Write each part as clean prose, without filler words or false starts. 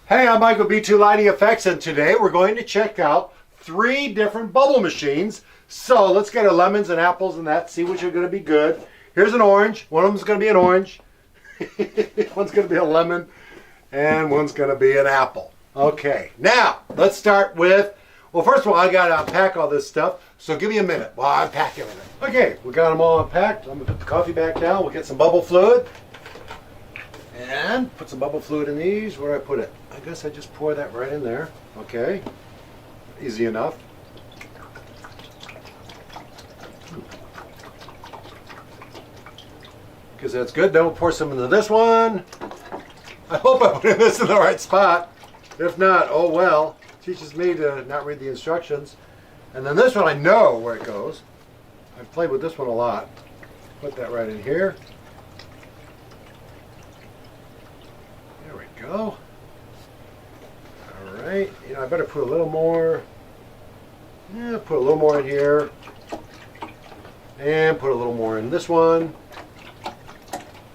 Hey, I'm Michael B2 Lighting Effects, and today we're going to check out 3 different bubble machines. So let's get our lemons and apples and that, see which are going to be good. Here's an orange. One of them is going to be an orange. One's going to be a lemon, and one's going to be an apple. Okay, now let's start with, well, first of all, I got to unpack all this stuff, so give me a minute while I unpack everything. Okay, we got them all unpacked. I'm going to put the coffee back down. We'll get some bubble fluid. And put some bubble fluid in these. Where do I put it? I guess I just pour that right in there. Okay. Easy enough. Because that's good. Then we'll pour some into this one. I hope I put this in the right spot. If not, oh well. Teaches me to not read the instructions. And then this one, I know where it goes. I've played with this one a lot. Put that right in here. Go. All right, I better put a little more. Yeah, put a little more in here, and put a little more in this one.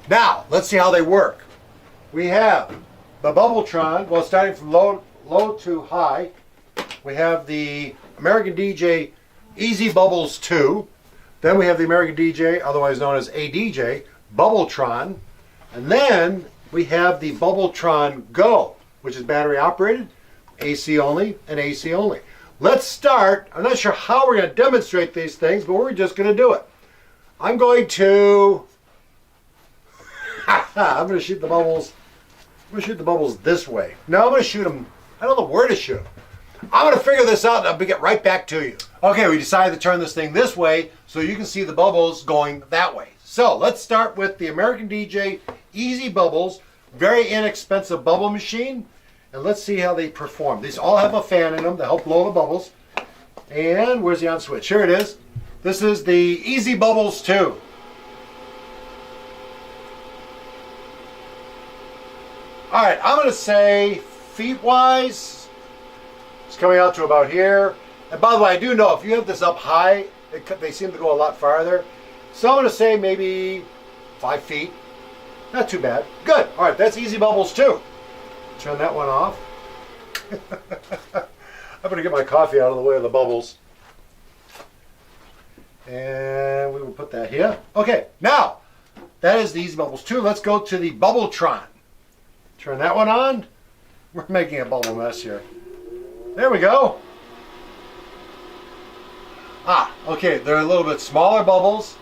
Now let's see how they work. We have the BUBBLETRON. Well, starting from low to high, we have the American DJ Easy Bubbles 2. Then we have the American DJ, otherwise known as ADJ, BUBBLETRON, and then we have the BUBBLETRON Go, which is battery operated, AC only, and AC only. Let's start. I'm not sure how we're going to demonstrate these things, but we're just going to do it. I'm going to shoot the bubbles. I'm going to shoot the bubbles this way. No, I'm going to shoot them. I don't know where to shoot them. I'm going to figure this out and I'll get right back to you. Okay, we decided to turn this thing this way so you can see the bubbles going that way. So let's start with the American DJ Easy Bubbles, very inexpensive bubble machine, and let's see how they perform. These all have a fan in them to help blow the bubbles. And where's the on switch? Here it is. This is the Easy Bubbles 2. All right, I'm going to say feet-wise, it's coming out to about here. And by the way, I do know if you have this up high, they seem to go a lot farther. So I'm going to say maybe 5 feet. Not too bad. Good. All right, that's Easy Bubbles 2. Turn that one off. I'm going to get my coffee out of the way of the bubbles. And we will put that here. Okay, now, that is the Easy Bubbles 2. Let's go to the BUBBLETRON. Turn that one on. We're making a bubble mess here. There we go. Okay, they're a little bit smaller bubbles.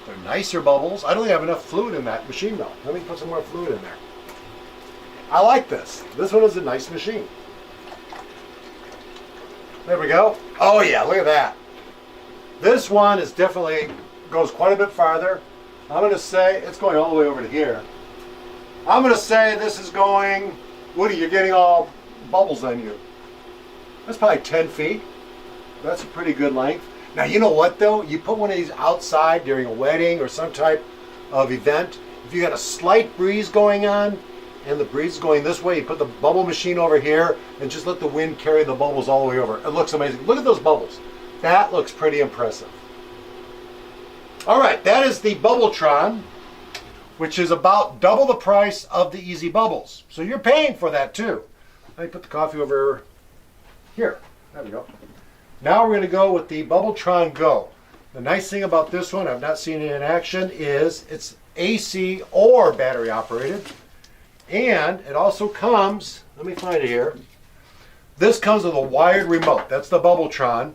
They're nicer bubbles. I don't think I have enough fluid in that machine though. Let me put some more fluid in there. I like this. This one is a nice machine. There we go. Oh yeah, look at that. This one is definitely goes quite a bit farther. I'm going to say it's going all the way over to here. I'm going to say this is going, Woody, you're getting all bubbles on you. That's probably 10 feet. That's a pretty good length. Now, you know what, though? You put one of these outside during a wedding or some type of event. If you got a slight breeze going on and the breeze is going this way, you put the bubble machine over here and just let the wind carry the bubbles all the way over. It looks amazing. Look at those bubbles. That looks pretty impressive. All right, that is the BUBBLETRON, which is about double the price of the Easy Bubbles. So you're paying for that, too. Let me put the coffee over here. There we go. Now we're going to go with the BUBBLETRON Go. The nice thing about this one, I've not seen it in action, is it's AC or battery operated. And it also comes, let me find it here. This comes with a wired remote. That's the BUBBLETRON.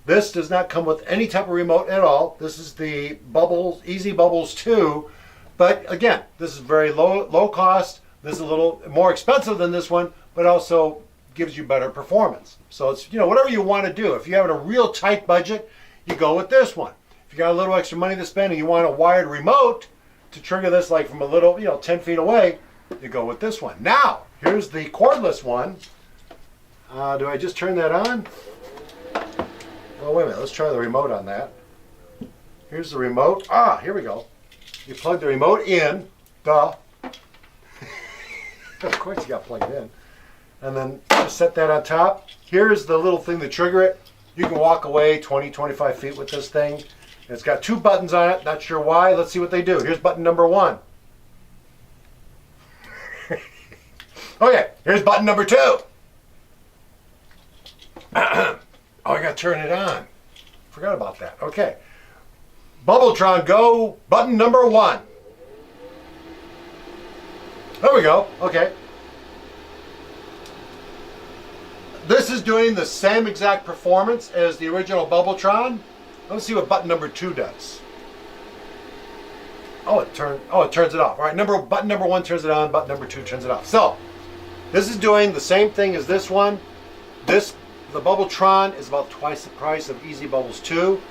This does not come with any type of remote at all. This is the Bubbles Easy Bubbles 2. But again, this is very low cost. This is a little more expensive than this one, but also gives you better performance. So it's, whatever you want to do. If you have a real tight budget, you go with this one. If you got a little extra money to spend and you want a wired remote to trigger this like from a little, 10 feet away, you go with this one. Now, here's the cordless one. Do I just turn that on? Oh, wait a minute. Let's try the remote on that. Here's the remote. Here we go. You plug the remote in. Duh. Of course you got to plug it in. And then just set that on top. Here's the little thing to trigger it. You can walk away 20, 25 feet with this thing. It's got 2 buttons on it. Not sure why. Let's see what they do. Here's button number 1. Okay, here's button number 2. Oh, I gotta turn it on. Forgot about that. Okay. BUBBLETRON Go, button number 1. There we go. Okay. This is doing the same exact performance as the original BUBBLETRON. Let's see what button number 2 does. Oh, it turns it off. All right, button number 1 turns it on, button number 2 turns it off. So, this is doing the same thing as this one. The BUBBLETRON is about twice the price of Easy Bubbles 2.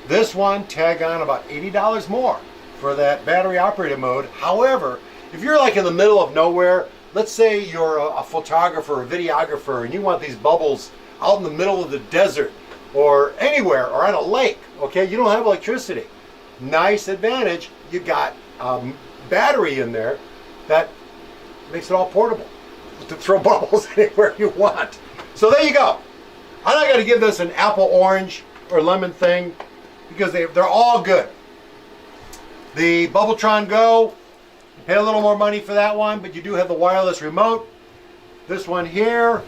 This one, tag on about $80 more for that battery operated mode. However, if you're like in the middle of nowhere, let's say you're a photographer, a videographer, and you want these bubbles out in the middle of the desert or anywhere or on a lake, okay? You don't have electricity. Nice advantage, you got battery in there that makes it all portable to throw bubbles anywhere you want. So there you go. I'm not going to give this an apple, orange, or lemon thing because they're all good. The BUBBLETRON Go, you pay a little more money for that one, but you do have the wireless remote. This one here,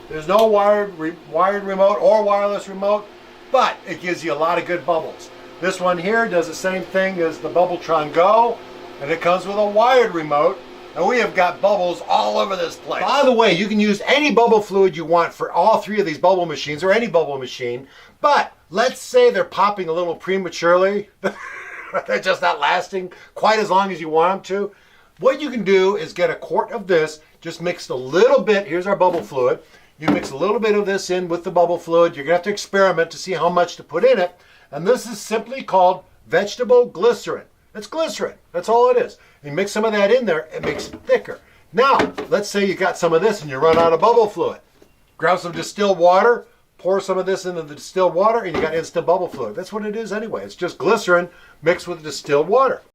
there's no wired remote or wireless remote, but it gives you a lot of good bubbles. This one here does the same thing as the BUBBLETRON Go, and it comes with a wired remote, and we have got bubbles all over this place. By the way, you can use any bubble fluid you want for all 3 of these bubble machines, or any bubble machine, but let's say they're popping a little prematurely. They're just not lasting quite as long as you want them to. What you can do is get a quart of this, just mix a little bit, here's our bubble fluid. You mix a little bit of this in with the bubble fluid. You're gonna have to experiment to see how much to put in it. And this is simply called vegetable glycerin. It's glycerin, that's all it is. You mix some of that in there, it makes it thicker. Now, let's say you got some of this and you run out of bubble fluid. Grab some distilled water, pour some of this into the distilled water, and you got instant bubble fluid. That's what it is anyway. It's just glycerin mixed with distilled water.